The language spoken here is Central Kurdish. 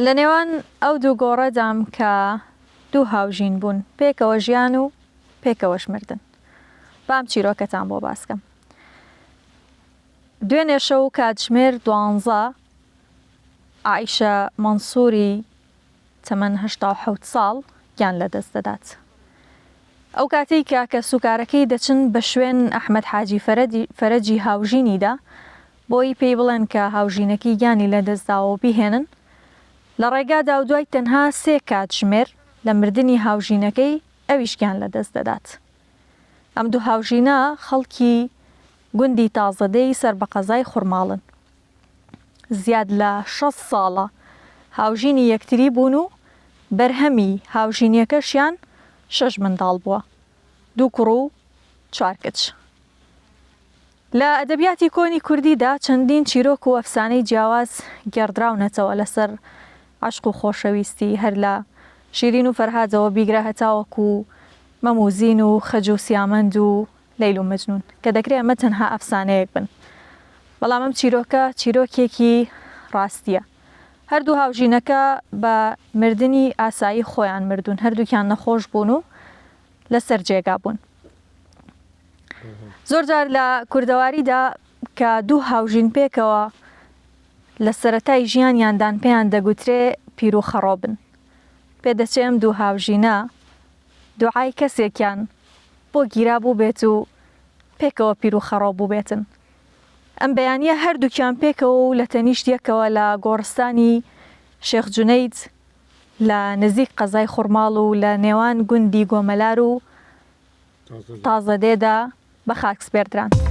لە نێوان ئەو دوو گۆڕەدام کە دوو هاوژین بوون، پێکەوە ژیان و پێکەوەش مردن. بام چیرۆکەتان بۆ باسکەم. دوێنێ شەو کاتژمێر 12 عائیشە مەنسووری تەمەن 87 ساڵ گیان لەدەست دەدات. ئەو کاتەی کە سوکارەکەی دەچن بە شوێن ئەحمەد حاجی فەرەجی هاوژینیدا بۆی پێی بڵێن کە هاوژینەکەی گیانی لەدەستداوە بیهێنن، لە ڕێگادا و دوای تەنها 3 کاتژمێر لە مردنی هاوژینەکەی ئەویش گیان لەدەست دەدات. ئەم دوو هاوژینە خەڵکی گوندی تازەدەی سەر بە قەزای خوڕماڵن. زیاد لە 6 ساڵە هاوژینی یەکتری بوون و بەرهەمی هاوژینیەکەشیان 6 منداڵ بووە، 2 کوڕ و 4 کچ. لە ئەدەبیاتی کۆنی کوردیدا چەندین چیرۆک و ئەفسانەی جیاواز گێڕدراونەتەوە لەسەر عەشق و خۆشەویستی، هەر لە شیرین و فەرهادەوە بیگرە هەتاوەکو مەموزین و خەج و سیامەند و لەیل و مەجنون کە دەکرێت ئەمە تەنها ئەفسانەیەک بن. بەڵام ئەم چیرۆکە چیرۆکێکی ڕاستیە. هەردوو هاوژینەکە بە مردنی ئاسایی خۆیان مردوون، هەردووکیان نەخۆش بوون و لەسەر جێگا بوون. زۆر جار لە کوردەواریدا کە دوو هاوژین پێکەوە لە سەرەتای ژیانیاندان پێیان دەگوترێ پیر و خەڕۆبن. پێدەچێ ئەم دوو هاوژینە دوعای کەسێکیان بۆ گیرا بوو بێت و پێکەوە پیر و خەڕۆ بوو بێتن. ئەم بەیانیە هەردووکیان پێکەوە و لە تەنیشتیەکەوە لە گۆڕستانی شێخ جونەید لە نزیک قەزای خوڕماڵ و لە نێوان گوندی گۆمەلار و تازەدێدا بە خاک سپێردران.